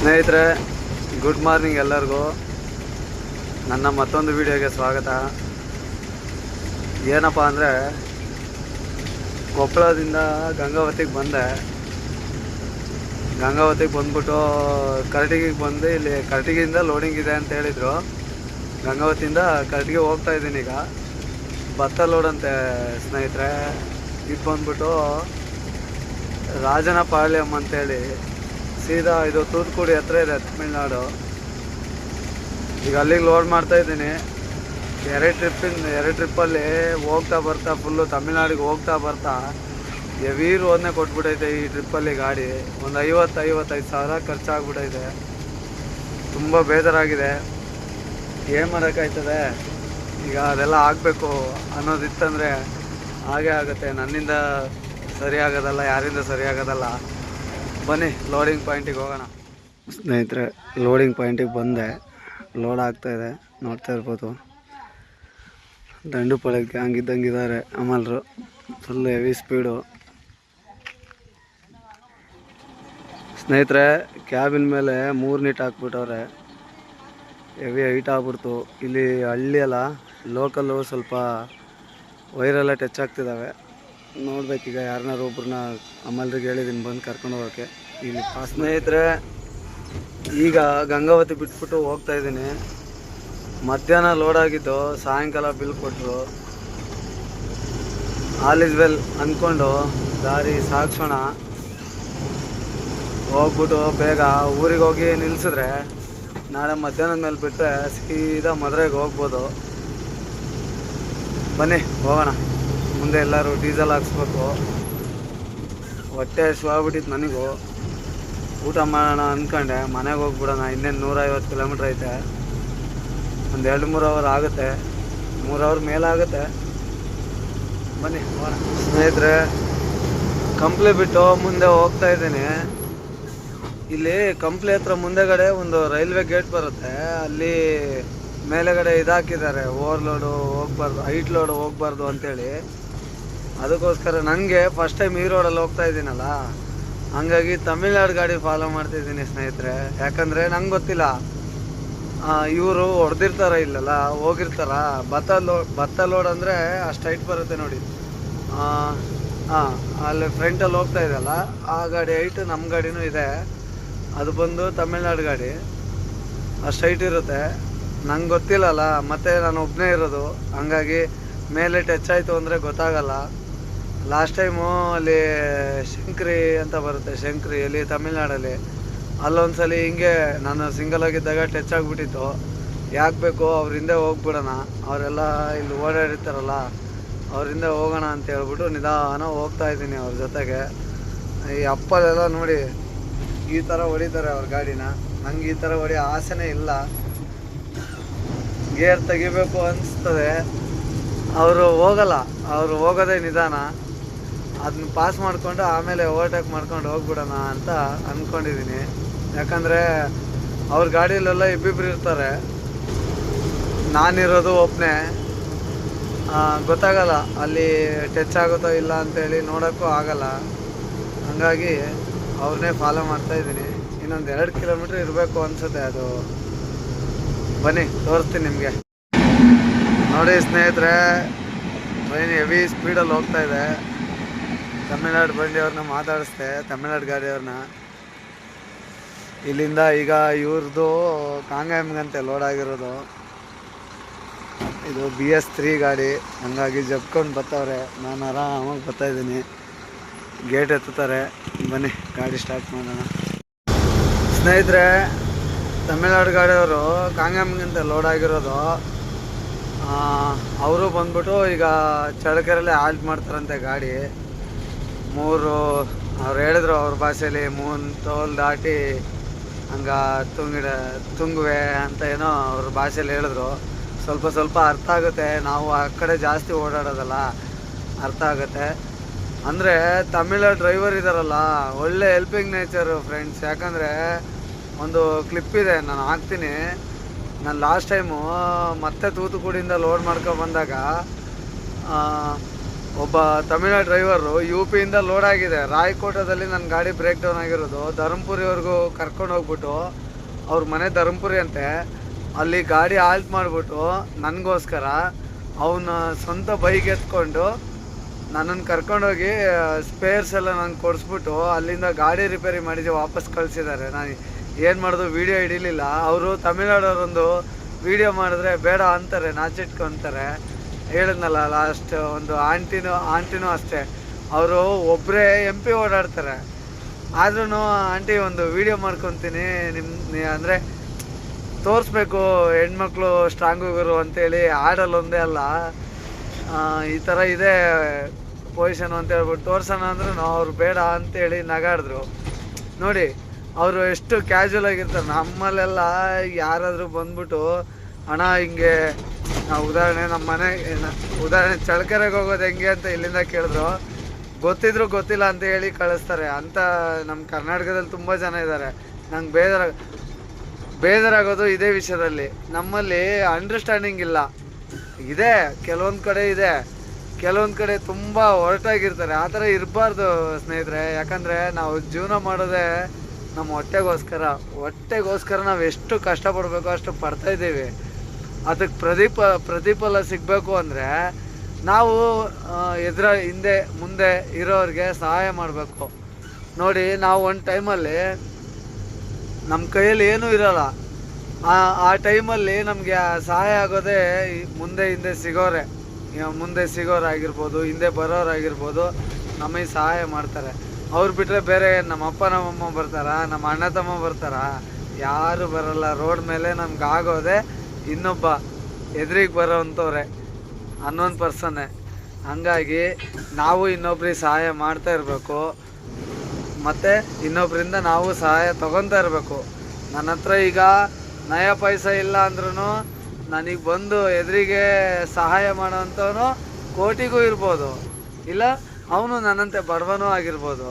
ಸ್ನೇಹಿತರೆ, good morning ಎಲ್ಲರಿಗೂ. ನನ್ನ ಮತ್ತೊಂದು ವಿಡಿಯೋಗೆ ಸ್ವಾಗತ. ಏನಪ್ಪ ಅಂದರೆ, ಕೊಪ್ಪಳದಿಂದ ಗಂಗಾವತಿಗೆ ಬಂದೆ. ಗಂಗಾವತಿಗೆ ಬಂದ್ಬಿಟ್ಟು ಕರಟಿಗೆ ಬಂದು ಇಲ್ಲಿ ಕರಟಿಗಿಂದ ಲೋಡಿಂಗ್ ಇದೆ ಅಂತ ಹೇಳಿದರು. ಗಂಗಾವತಿಯಿಂದ ಕರಟಿಗೆ ಹೋಗ್ತಾ ಇದ್ದೀನಿ. ಈಗ ಭತ್ತ ಲೋಡ್ ಅಂತೆ ಸ್ನೇಹಿತರೆ. ಇದು ಬಂದ್ಬಿಟ್ಟು ರಾಜನಪಾಳ್ಯಂ ಅಂತೇಳಿ ಸೀದಾ ಇದು ತೂತುಕುಡಿ ಹತ್ರ ಇದೆ, ತಮಿಳ್ನಾಡು. ಈಗ ಅಲ್ಲಿಗೆ ಲೋಡ್ ಮಾಡ್ತಾ ಇದ್ದೀನಿ. ಎರಡು ಟ್ರಿಪ್ಪಲ್ಲಿ ಹೋಗ್ತಾ ಬರ್ತಾ ಫುಲ್ಲು ತಮಿಳ್ನಾಡಿಗೆ ಹೋಗ್ತಾ ಬರ್ತಾ ಹೆವಿ ರೋದನೆ ಕೊಟ್ಬಿಟ್ಟೈತೆ ಈ ಟ್ರಿಪ್ಪಲ್ಲಿ. ಗಾಡಿ ಒಂದು 50-55 ಸಾವಿರ ಖರ್ಚಾಗ್ಬಿಟ್ಟೈತೆ. ತುಂಬ ಬೇಜಾರಾಗಿದೆ. ಏನು ಮಾಡೋಕ್ಕಾಯ್ತದೆ. ಈಗ ಅದೆಲ್ಲ ಆಗಬೇಕು ಅನ್ನೋದಿತ್ತಂದರೆ ಹಾಗೇ ಆಗುತ್ತೆ. ನನ್ನಿಂದ ಸರಿ ಆಗೋದಲ್ಲ, ಯಾರಿಂದ ಸರಿ ಆಗೋದಲ್ಲ. ಬನ್ನಿ ಲೋಡಿಂಗ್ ಪಾಯಿಂಟಿಗೆ ಹೋಗೋಣ. ಸ್ನೇಹಿತರೆ, ಲೋಡಿಂಗ್ ಪಾಯಿಂಟಿಗೆ ಬಂದೆ. ಲೋಡ್ ಆಗ್ತಾಯಿದೆ, ನೋಡ್ತಾ ಇರ್ಬೋದು. ದಂಡುಪಾಳ್ಯ ಗ್ಯಾಂಗ್ ಇದ್ದಂಗಿದ್ದಾರೆ ಅಮಲ್ರು. Full heavy speed. ಸ್ನೇಹಿತರೆ, ಕ್ಯಾಬಿನ್ ಮೇಲೆ 3 ನೀಟ್ ಹಾಕ್ಬಿಟ್ಟವ್ರೆ. ಹೆವಿ ಹೈಟ್ ಆಗ್ಬಿಡ್ತು. ಇಲ್ಲಿ ಹಳ್ಳಿ ಅಲ್ಲ, ಲೋಕಲ್ಲು ಸ್ವಲ್ಪ ವೈರೆಲ್ಲ ಟಚ್ ಆಗ್ತಿದ್ದಾವೆ. ನೋಡ್ಬೇಕೀಗ ಯಾರನ್ನಾರು ಒಬ್ರನ್ನ ಅಮಲ್ರಿಗೆ ಹೇಳಿದ್ದೀನಿ ಬಂದು ಕರ್ಕೊಂಡು ಹೋಗೋಕ್ಕೆ. ಇಲ್ಲಿ ಸ್ನೇಹಿತರೆ, ಈಗ ಗಂಗಾವತಿ ಬಿಟ್ಬಿಟ್ಟು ಹೋಗ್ತಾ ಇದ್ದೀನಿ. ಮಧ್ಯಾಹ್ನ ಲೋಡ್ ಆಗಿದ್ದು, ಸಾಯಂಕಾಲ ಬಿಲ್ ಕೊಟ್ಟರು. ಆಲ್ ಇಸ್ ವೆಲ್ ಅಂದ್ಕೊಂಡು ದಾರಿ ಸಾಗಿಸೋಣ. ಹೋಗ್ಬಿಟ್ಟು ಬೇಗ ಊರಿಗೆ ಹೋಗಿ ನಿಲ್ಲಿಸಿದ್ರೆ ನಾಳೆ ಮಧ್ಯಾಹ್ನದ ಮೇಲೆ ಬಿಟ್ಟರೆ ಸೀದಾ ಮದುವೆಗೆ ಹೋಗ್ಬೋದು. ಬನ್ನಿ ಹೋಗೋಣ. ಮುಂದೆ ಎಲ್ಲರೂ ಡೀಸೆಲ್ ಹಾಕ್ಸ್ಬೇಕು. ಹೊಟ್ಟೆ ಹಸಿವಾಗ್ಬಿಟ್ಟಿತ್ತು ನನಗೂ. ಊಟ ಮಾಡೋಣ ಅಂದ್ಕೊಂಡೆ. ಮನೆಗೆ ಹೋಗ್ಬಿಡೋಣ. ಇನ್ನೇನು 150 ಕಿಲೋಮೀಟ್ರ್ ಐತೆ. ಒಂದು 2-3 ಅವರ್ ಆಗುತ್ತೆ. 3 ಅವರ್ ಮೇಲಾಗುತ್ತೆ. ಬನ್ನಿ ಹೋಗೋಣ. ಸ್ನೇಹಿತರೆ, ಕಂಪ್ಲಿ ಬಿಟ್ಟು ಮುಂದೆ ಹೋಗ್ತಾ ಇದ್ದೀನಿ. ಇಲ್ಲಿ ಕಂಪ್ಲಿ ಹತ್ರ ಮುಂದೆಗಡೆ ಒಂದು ರೈಲ್ವೆ ಗೇಟ್ ಬರುತ್ತೆ. ಅಲ್ಲಿ ಮೇಲೆಗಡೆ ಇದಾಕಿದ್ದಾರೆ, ಓವರ್ಲೋಡು ಹೋಗ್ಬಾರ್ದು, ಹೈಟ್ ಲೋಡು ಹೋಗ್ಬಾರ್ದು ಅಂತೇಳಿ. ಅದಕ್ಕೋಸ್ಕರ ನನಗೆ ಫಸ್ಟ್ ಟೈಮ್ ಈ ರೋಡಲ್ಲಿ ಹೋಗ್ತಾ ಇದ್ದೀನಲ್ಲ, ಹಂಗಾಗಿ ತಮಿಳ್ನಾಡು ಗಾಡಿ ಫಾಲೋ ಮಾಡ್ತಿದ್ದೀನಿ ಸ್ನೇಹಿತರೆ. ಯಾಕಂದರೆ ನಂಗೆ ಗೊತ್ತಿಲ್ಲ, ಇವರು ಹೊಡೆದಿರ್ತಾರ ಇಲ್ಲಲ್ಲ, ಹೋಗಿರ್ತಾರ. ಭತ್ತ ಲೋಡ್ ಅಂದರೆ ಅಷ್ಟು ಹೈಟ್ ಬರುತ್ತೆ ನೋಡಿ. ಅಲ್ಲಿ ಫ್ರಂಟಲ್ಲಿ ಹೋಗ್ತಾ ಇದೆಯಲ್ಲ, ಆ ಗಾಡಿ ಹೈಟ್ ನಮ್ಮ ಗಾಡಿನೂ ಇದೆ. ಅದು ಬಂದು ತಮಿಳ್ನಾಡು ಗಾಡಿ. ಅಷ್ಟು ಹೈಟ್ ಇರುತ್ತೆ. ನಂಗೆ ಗೊತ್ತಿಲ್ಲಲ್ಲ, ಮತ್ತು ನಾನು ಒಬ್ಬನೇ ಇರೋದು. ಹಂಗಾಗಿ ಮೇಲೆ ಟಚ್ ಆಯಿತು ಅಂದರೆ ಗೊತ್ತಾಗಲ್ಲ. ಲಾಸ್ಟ್ ಟೈಮು ಅಲ್ಲಿ ಶಂಕ್ರಿ ಅಂತ ಬರುತ್ತೆ, ಶಂಕ್ರಿ ಅಲ್ಲಿ ತಮಿಳ್ನಾಡಲ್ಲಿ. ಅಲ್ಲೊಂದ್ಸಲಿ ಹಿಂಗೆ ನಾನು ಸಿಂಗಲ್ ಆಗಿದ್ದಾಗ ಟಚ್ ಆಗಿಬಿಟ್ಟಿತ್ತು. ಯಾಕೆ ಬೇಕು, ಅವ್ರ ಹಿಂದೆ ಹೋಗ್ಬಿಡೋಣ, ಅವರೆಲ್ಲ ಇಲ್ಲಿ ಓಡಾಡಿರ್ತಾರಲ್ಲ, ಅವ್ರಿಂದ ಹೋಗೋಣ ಅಂತ ಹೇಳ್ಬಿಟ್ಟು ನಿಧಾನ ಹೋಗ್ತಾ ಇದ್ದೀನಿ ಅವ್ರ ಜೊತೆಗೆ. ಈ ಅಪ್ಪಲೆಲ್ಲ ನೋಡಿ ಈ ಥರ ಹೊಡಿತಾರೆ ಅವ್ರ ಗಾಡಿನ. ನಂಗೆ ಈ ಥರ ಹೊಡಿಯೋ ಆಸೆನೇ ಇಲ್ಲ. ಗೇರ್ ತೆಗಿಬೇಕು ಅನಿಸ್ತದೆ, ಅವರು ಹೋಗಲ್ಲ. ಅವರು ಹೋಗೋದೇ ನಿಧಾನ. ಅದನ್ನ ಪಾಸ್ ಮಾಡಿಕೊಂಡು ಆಮೇಲೆ ಓವರ್ಟೇಕ್ ಮಾಡ್ಕೊಂಡು ಹೋಗ್ಬಿಡೋಣ ಅಂತ ಅಂದ್ಕೊಂಡಿದ್ದೀನಿ. ಯಾಕಂದರೆ ಅವ್ರ ಗಾಡಿಯಲ್ಲೆಲ್ಲ ಇಬ್ಬಿಬ್ರು ಇರ್ತಾರೆ, ನಾನಿರೋದು ಒಬ್ಬನೇ. ಗೊತ್ತಾಗಲ್ಲ ಅಲ್ಲಿ ಟಚ್ ಆಗುತ್ತೋ ಇಲ್ಲ ಅಂತೇಳಿ, ನೋಡೋಕ್ಕೂ ಆಗಲ್ಲ. ಹಾಗಾಗಿ ಅವ್ರನ್ನೇ ಫಾಲೋ ಮಾಡ್ತಾಯಿದ್ದೀನಿ. ಇನ್ನೊಂದು 2 ಕಿಲೋಮೀಟ್ರ್ ಇರಬೇಕು ಅನಿಸುತ್ತೆ ಅದು. ಬನ್ನಿ ತೋರಿಸ್ತೀನಿ ನಿಮಗೆ. ನೋಡಿ ಸ್ನೇಹಿತರೆ, ಟ್ರೈನ್ ಹೆವಿ ಸ್ಪೀಡಲ್ಲಿ ಹೋಗ್ತಾ ಇದೆ. ತಮಿಳ್ನಾಡು ಬಂಡಿಯವ್ರನ್ನ ಮಾತಾಡಿಸ್ದೆ, ತಮಿಳ್ನಾಡು ಗಾಡಿಯವ್ರನ್ನ. ಇಲ್ಲಿಂದ ಈಗ ಇವ್ರದ್ದು ಕಾಂಗಾಯಮ್ಗಂತೆ ಲೋಡ್ ಆಗಿರೋದು. ಇದು BS3 ಗಾಡಿ. ಹಂಗಾಗಿ ಜಪ್ಕೊಂಡು ಬರ್ತಾವ್ರೆ. ನಾನು ಆರಾಮಾಗಿ ಬರ್ತಾಯಿದ್ದೀನಿ. ಗೇಟ್ ಎತ್ತುತ್ತಾರೆ. ಬನ್ನಿ ಗಾಡಿ ಸ್ಟಾರ್ಟ್ ಮಾಡೋಣ. ಸ್ನೇಹಿತರೆ, ತಮಿಳ್ನಾಡು ಗಾಡಿಯವರು ಕಾಂಗಾಯಮ್ಗಂತೆ ಲೋಡ್ ಆಗಿರೋದು. ಅವರು ಬಂದ್ಬಿಟ್ಟು ಈಗ ಚಳ್ಳಕೆರೆಯಲ್ಲಿ ಹಾಲ್ಟ್ ಮಾಡ್ತಾರಂತೆ ಗಾಡಿ. ಅವ್ರು ಹೇಳಿದ್ರು ಅವ್ರ ಭಾಷೆಯಲ್ಲಿ 3 ಟೋಲ್ ದಾಟಿ ಹಂಗೆ ತುಂಗುವೆ ಅಂತ ಏನೋ ಅವ್ರ ಭಾಷೆಯಲ್ಲಿ ಹೇಳಿದ್ರು. ಸ್ವಲ್ಪ ಅರ್ಥ ಆಗುತ್ತೆ. ನಾವು ಆ ಕಡೆ ಜಾಸ್ತಿ ಓಡಾಡೋದಲ್ಲ, ಅರ್ಥ ಆಗುತ್ತೆ. ಅಂದರೆ ತಮಿಳ ಡ್ರೈವರ್ ಇದ್ದಾರಲ್ಲ, ಒಳ್ಳೆ ಹೆಲ್ಪಿಂಗ್ ನೇಚರು ಫ್ರೆಂಡ್ಸ್. ಯಾಕಂದರೆ ಒಂದು ಕ್ಲಿಪ್ ಇದೆ, ನಾನು ಹಾಕ್ತೀನಿ. ನಾನು ಲಾಸ್ಟ್ ಟೈಮು ಮತ್ತೆ ತೂತುಕುಡಿಯಿಂದ ಲೋಡ್ ಮಾಡ್ಕೊಂಡು ಬಂದಾಗ ಒಬ್ಬ ತಮಿಳ ಡ್ರೈವರು UPಯಿಂದ ಲೋಡ್ ಆಗಿದೆ. ರಾಯಕೋಟದಲ್ಲಿ ನನ್ನ ಗಾಡಿ ಬ್ರೇಕ್ ಡೌನ್ ಆಗಿರೋದು. ಧರ್ಮಪುರಿವರೆಗೂ ಕರ್ಕೊಂಡು ಹೋಗ್ಬಿಟ್ಟು ಅವ್ರ ಮನೆ ಧರ್ಮಪುರಿ ಅಂತೆ, ಅಲ್ಲಿ ಗಾಡಿ ಆಲ್ಟ್ ಮಾಡಿಬಿಟ್ಟು ನನಗೋಸ್ಕರ ಅವನ ಸ್ವಂತ ಬೈಕ್ ಎತ್ಕೊಂಡು ನನ್ನನ್ನು ಕರ್ಕೊಂಡೋಗಿ ಸ್ಪೇರ್ಸ್ ಎಲ್ಲ ನಂಗೆ ಕೊಡಿಸ್ಬಿಟ್ಟು ಅಲ್ಲಿಂದ ಗಾಡಿ ರಿಪೇರಿ ಮಾಡಿದ್ದು ವಾಪಸ್ ಕಳಿಸಿದ್ದಾರೆ. ನಾನು ಏನು ಮಾಡೋದು, ವೀಡಿಯೋ ಹಿಡಿಲಿಲ್ಲ. ಅವರು ತಮಿಳ್ನಾಡವ್ರೊಂದು ವೀಡಿಯೋ ಮಾಡಿದ್ರೆ ಬೇಡ ಅಂತಾರೆ, ನಾಚಿಟ್ಕೊಂತಾರೆ. ಹೇಳಿದ್ನಲ್ಲ ಲಾಸ್ಟ್ ಒಂದು ಆಂಟಿನೂ ಅಷ್ಟೇ, ಅವರು ಒಬ್ಬರೇ MP ಓಡಾಡ್ತಾರೆ. ಆದ್ರೂ ಆಂಟಿ ಒಂದು ವೀಡಿಯೋ ಮಾಡ್ಕೊತೀನಿ ಅಂದರೆ ತೋರಿಸ್ಬೇಕು ಹೆಣ್ಮಕ್ಳು ಸ್ಟ್ರಾಂಗ್ ಹೋಗೋರು ಅಂತೇಳಿ. ಹಾಡಲ್ಲಿ ಒಂದೇ ಅಲ್ಲ, ಈ ಥರ ಇದೆ ಪೊಸಿಷನ್ ಅಂತ ಹೇಳ್ಬಿಟ್ಟು ತೋರ್ಸೋಣ ಅಂದ್ರೂ ಅವ್ರು ಬೇಡ ಅಂತೇಳಿ ನಗಾಡಿದ್ರು. ನೋಡಿ ಅವರು ಎಷ್ಟು ಕ್ಯಾಶುವಲ್ ಆಗಿರ್ತಾರೆ. ನಮ್ಮಲ್ಲೆಲ್ಲ ಯಾರಾದರೂ ಬಂದ್ಬಿಟ್ಟು ಅಣ್ಣ ಹಿಂಗೆ ಉದಾಹರಣೆ ಉದಾಹರಣೆ ಚಳ್ಳಕೆರೆಗೆ ಹೋಗೋದು ಹೆಂಗೆ ಅಂತ ಇಲ್ಲಿಂದ ಕೇಳಿದ್ರು, ಗೊತ್ತಿದ್ರು ಗೊತ್ತಿಲ್ಲ ಅಂತ ಹೇಳಿ ಕಳಿಸ್ತಾರೆ. ಅಂತ ನಮ್ಮ ಕರ್ನಾಟಕದಲ್ಲಿ ತುಂಬ ಜನ ಇದ್ದಾರೆ. ನಂಗೆ ಬೇಜಾರಾಗೋದು ಇದೇ ವಿಷಯದಲ್ಲಿ. ನಮ್ಮಲ್ಲಿ ಅಂಡರ್ಸ್ಟ್ಯಾಂಡಿಂಗ್ ಇಲ್ಲ. ಇದೆ ಕೆಲವೊಂದು ಕಡೆ ಇದೆ, ಕೆಲವೊಂದು ಕಡೆ ತುಂಬ ಹೊರಟಾಗಿರ್ತಾರೆ. ಆ ಥರ ಇರಬಾರ್ದು ಸ್ನೇಹಿತರೆ. ಯಾಕಂದರೆ ನಾವು ಜೀವನ ಮಾಡೋದೇ ನಮ್ಮ ಹೊಟ್ಟೆಗೋಸ್ಕರ ನಾವು ಎಷ್ಟು ಕಷ್ಟಪಡಬೇಕು ಅಷ್ಟು ಪಡ್ತಾಯಿದ್ದೀವಿ. ಅದಕ್ಕೆ ಪ್ರತಿಫಲ ಸಿಗಬೇಕು ಅಂದರೆ ನಾವು ಹಿಂದೆ ಮುಂದೆ ಇರೋರಿಗೆ ಸಹಾಯ ಮಾಡಬೇಕು. ನೋಡಿ, ನಾವು ಒಂದು ಟೈಮಲ್ಲಿ ನಮ್ಮ ಕೈಯಲ್ಲಿ ಏನೂ ಇರೋಲ್ಲ. ಆ ಟೈಮಲ್ಲಿ ನಮಗೆ ಸಹಾಯ ಆಗೋದೇ ಮುಂದೆ ಸಿಗೋರಾಗಿರ್ಬೋದು, ಹಿಂದೆ ಬರೋರಾಗಿರ್ಬೋದು, ನಮಗೆ ಸಹಾಯ ಮಾಡ್ತಾರೆ. ಅವ್ರು ಬಿಟ್ಟರೆ ಬೇರೆ ನಮ್ಮ ಅಪ್ಪ ನಮ್ಮಮ್ಮ ಬರ್ತಾರಾ, ನಮ್ಮ ಅಣ್ಣ ತಮ್ಮ ಬರ್ತಾರಾ? ಯಾರು ಬರಲ್ಲ. ರೋಡ್ ಮೇಲೆ ನಮ್ಗೆ ಆಗೋದೆ ಇನ್ನೊಬ್ಬ ಎದುರಿಗೆ ಬರೋವಂಥವ್ರೆ, ಅನ್ನೊಂದು ಪರ್ಸನ್ನೇ. ಹಂಗಾಗಿ ನಾವು ಇನ್ನೊಬ್ರಿಗೆ ಸಹಾಯ ಮಾಡ್ತಾ ಇರಬೇಕು, ಮತ್ತು ಇನ್ನೊಬ್ಬರಿಂದ ನಾವು ಸಹಾಯ ತೊಗೊತಾ ಇರಬೇಕು. ನನ್ನ ಹತ್ರ ಈಗ ನಯ ಪೈಸಾ ಇಲ್ಲ ಅಂದ್ರೂ ನನಗೆ ಬಂದು ಎದುರಿಗೆ ಸಹಾಯ ಮಾಡೋವಂಥವನು ಕೋಟಿಗೂ ಇರ್ಬೋದು, ಇಲ್ಲ ಅವನು ನನ್ನಂತೆ ಬಡವನೂ ಆಗಿರ್ಬೋದು.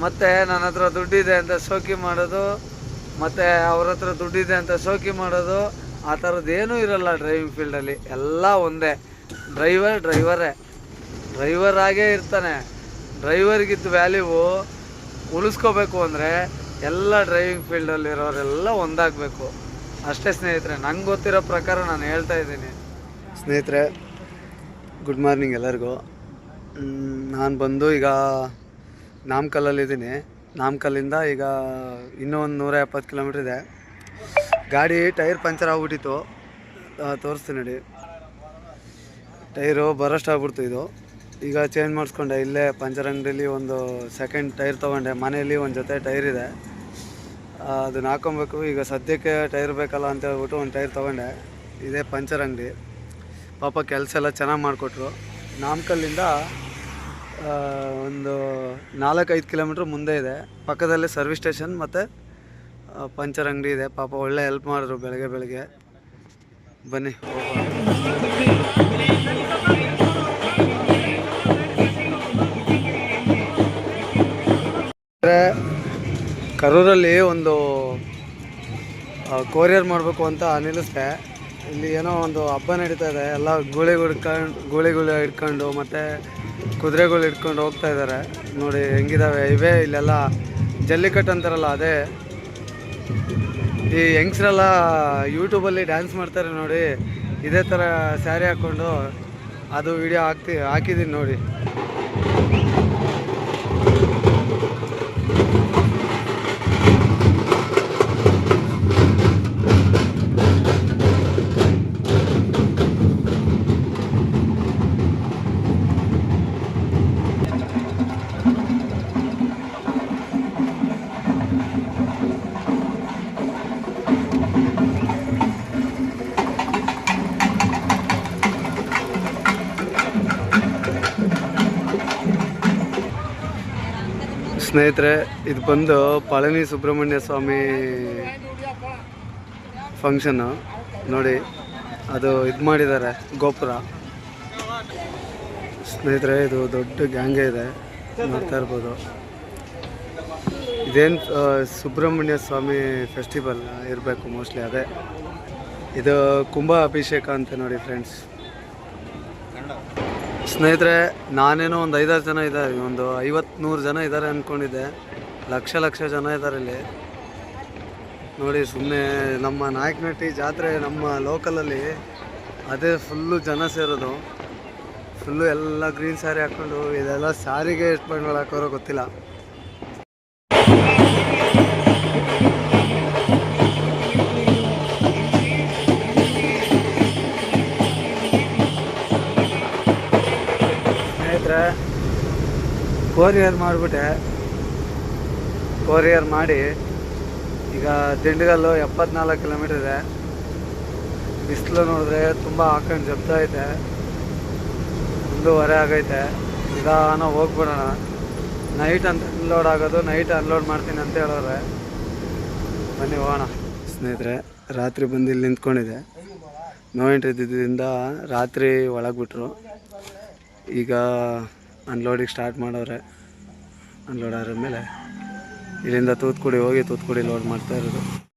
ಮತ್ತು ನನ್ನ ಹತ್ರ ದುಡ್ಡಿದೆ ಅಂತ ಶೋಕಿ ಮಾಡೋದು, ಮತ್ತು ಅವ್ರ ಹತ್ರ ದುಡ್ಡಿದೆ ಅಂತ ಶೋಕಿ ಮಾಡೋದು, ಆ ಥರದ್ದೇನೂ ಇರಲ್ಲ ಡ್ರೈವಿಂಗ್ ಫೀಲ್ಡಲ್ಲಿ. ಎಲ್ಲ ಒಂದೇ. ಡ್ರೈವರ್ ಆಗೇ ಇರ್ತಾನೆ. ಡ್ರೈವರ್ಗಿದ್ದ ವ್ಯಾಲ್ಯೂ ಉಳಿಸ್ಕೋಬೇಕು ಅಂದರೆ ಎಲ್ಲ ಡ್ರೈವಿಂಗ್ ಫೀಲ್ಡಲ್ಲಿರೋರೆಲ್ಲ ಒಂದಾಗಬೇಕು ಅಷ್ಟೇ ಸ್ನೇಹಿತರೆ. ನಂಗೆ ಗೊತ್ತಿರೋ ಪ್ರಕಾರ ನಾನು ಹೇಳ್ತಾ ಇದ್ದೀನಿ. ಸ್ನೇಹಿತರೆ, ಗುಡ್ ಮಾರ್ನಿಂಗ್ ಎಲ್ಲರಿಗೂ. ನಾನು ಬಂದು ಈಗ ನಾಮಕಲ್ಲಲ್ಲಿದ್ದೀನಿ. ನಾಮಕಲ್ಲಿಂದ ಈಗ ಇನ್ನೂ ಒಂದು 170 ಕಿಲೋಮೀಟ್ರ್ ಇದೆ. ಗಾಡಿ ಟೈರ್ ಪಂಚರ್ ಆಗ್ಬಿಟ್ಟಿತ್ತು, ತೋರಿಸ್ತೀನಿ ನೋಡಿ. ಟೈರು ಬರೋಷ್ಟು ಆಗ್ಬಿಡ್ತು. ಇದು ಈಗ ಚೇಂಜ್ ಮಾಡಿಸ್ಕೊಂಡೆ. ಇಲ್ಲೇ ಪಂಚರ್ ಅಂಗಡಿಯಲ್ಲಿ ಒಂದು ಸೆಕೆಂಡ್ ಟೈರ್ ತೊಗೊಂಡೆ. ಮನೆಯಲ್ಲಿ ಒಂದು ಜೊತೆ ಟೈರ್ ಇದೆ, ಅದನ್ನ ಹಾಕೊಬೇಕು. ಈಗ ಸದ್ಯಕ್ಕೆ ಟೈರ್ ಬೇಕಲ್ಲ ಅಂತ ಹೇಳ್ಬಿಟ್ಟು ಒಂದು ಟೈರ್ ತೊಗೊಂಡೆ. ಇದೇ ಪಂಚರ್ ಅಂಗಡಿ. ಪಾಪ ಕೆಲಸ ಎಲ್ಲ ಚೆನ್ನಾಗಿ ಮಾಡಿಕೊಟ್ರು. ನಾಮಕಲ್ಲಿಂದ ಒಂದು 4-5 ಕಿಲೋಮೀಟ್ರ್ ಮುಂದೆ ಇದೆ. ಪಕ್ಕದಲ್ಲೇ ಸರ್ವಿಸ್ ಸ್ಟೇಷನ್ ಮತ್ತು ಪಂಚರ್ ಅಂಗಡಿ ಇದೆ. ಪಾಪ ಒಳ್ಳೆ ಹೆಲ್ಪ್ ಮಾಡಿದ್ರು ಬೆಳಗ್ಗೆ. ಬನ್ನಿ ಕರೂರಲ್ಲಿ ಒಂದು ಕೊರಿಯರ್ ಮಾಡಬೇಕು ಅಂತ ನಿಲ್ಲಿಸ್ದೆ. ಇಲ್ಲಿ ಏನೋ ಒಂದು ಹಬ್ಬ ನಡೀತಾ ಇದೆ. ಎಲ್ಲ ಗೂಳಿಗಳು ಹಿಡ್ಕೊಂಡು ಮತ್ತು ಕುದುರೆಗಳು ಹಿಡ್ಕೊಂಡು ಹೋಗ್ತಾ ಇದ್ದಾರೆ. ನೋಡಿ ಹೆಂಗಿದಾವೆ ಇವೇ. ಇಲ್ಲೆಲ್ಲ ಜಲ್ಲಿಕಟ್ಟು ಅಂತಾರಲ್ಲ, ಅದೇ. ಈ ಯಂಗ್ಸ್ರೆಲ್ಲ ಯೂಟ್ಯೂಬಲ್ಲಿ ಡ್ಯಾನ್ಸ್ ಮಾಡ್ತಾರೆ ನೋಡಿ, ಇದೇ ಥರ ಸ್ಯಾರಿ ಹಾಕ್ಕೊಂಡು. ಅದು ವಿಡಿಯೋ ಹಾಕಿದ್ದೀನಿ ನೋಡಿ. ಸ್ನೇಹಿತರೆ, ಇದು ಬಂದು ಪಳನಿ ಸುಬ್ರಹ್ಮಣ್ಯ ಸ್ವಾಮಿ ಫಂಕ್ಷನ್ನು ನೋಡಿ. ಅದು ಇದು ಮಾಡಿದ್ದಾರೆ, ಗೋಪುರ. ಸ್ನೇಹಿತರೆ, ಇದು ದೊಡ್ಡ ಗ್ಯಾಂಗೇ ಇದೆ, ನೋಡ್ತಾ ಇರ್ಬೋದು. ಇದೇನು ಸುಬ್ರಹ್ಮಣ್ಯ ಸ್ವಾಮಿ ಫೆಸ್ಟಿವಲ್ ಇರಬೇಕು ಮೋಸ್ಟ್ಲಿ. ಅದೇ ಇದು ಕುಂಭ ಅಭಿಷೇಕ ಅಂತ ನೋಡಿ ಫ್ರೆಂಡ್ಸ್. ಸ್ನೇಹಿತರೆ, ನಾನೇನೋ ಒಂದು 5-6 ಜನ ಇದ್ದಾರೆ, ಒಂದು 50-100 ಜನ ಇದ್ದಾರೆ ಅಂದ್ಕೊಂಡಿದ್ದೆ. ಲಕ್ಷ ಜನ ಇದ್ದಾರೆ ಇಲ್ಲಿ ನೋಡಿ. ಸುಮ್ಮನೆ ನಮ್ಮ ನಾಯಕನಹಟ್ಟಿ ಜಾತ್ರೆ ನಮ್ಮ ಲೋಕಲಲ್ಲಿ ಅದೇ ಫುಲ್ಲು ಜನ ಸೇರೋದು. ಫುಲ್ಲು ಎಲ್ಲ ಗ್ರೀನ್ ಸ್ಯಾರಿ ಹಾಕ್ಕೊಂಡು, ಇದೆಲ್ಲ ಸ್ಯಾರಿಗೆ ಎಷ್ಟು ಬಂಡವಾಳ ಹಾಕೋರೋ ಗೊತ್ತಿಲ್ಲ. ಸ್ನೇಹಿತರೆ, ಕೊರಿಯರ್ ಮಾಡಿಬಿಟ್ಟೆ. ಕೊರಿಯರ್ ಮಾಡಿ ಈಗ ದಿಂಡಗಲ್ಲು 74 ಕಿಲೋಮೀಟರ್ ಇದೆ. ಬಿಸಿಲು ನೋಡಿದ್ರೆ ತುಂಬ ಹಾಕೊಂಡು ಜಪ್ತಾ ಐತೆ. 1:15 ಆಗೈತೆ. ನಿಧಾನ ಹೋಗ್ಬಿಡೋಣ. ನೈಟ್ ಅಂತ ಅನ್ಲೋಡ್ ಆಗೋದು, ನೈಟ್ ಅನ್ಲೋಡ್ ಮಾಡ್ತೀನಿ ಅಂತ ಹೇಳೋರೆ. ಬನ್ನಿ ಹೋಗೋಣ. ಸ್ನೇಹಿತರೆ, ರಾತ್ರಿ ಬಂದು ಇಲ್ಲಿ ನಿಂತ್ಕೊಂಡಿದೆ. ನೋ ಎಂಟ್ರಿ ಇದ್ದಿದ್ದರಿಂದ ರಾತ್ರಿ ಒಳಗೆ ಬಿಟ್ರು. ಈಗ ಅನ್ಲೋಡಿಗೆ ಸ್ಟಾರ್ಟ್ ಮಾಡೋರೆ. ಅನ್ಲೋಡ್ ಆದ್ಮೇಲೆ ಇಲ್ಲಿಂದ ತೂತ್ಕುಡಿ ಹೋಗಿ ತೂತ್ಕುಡಿ ಲೋಡ್ ಮಾಡ್ತಾ ಇರೋದು.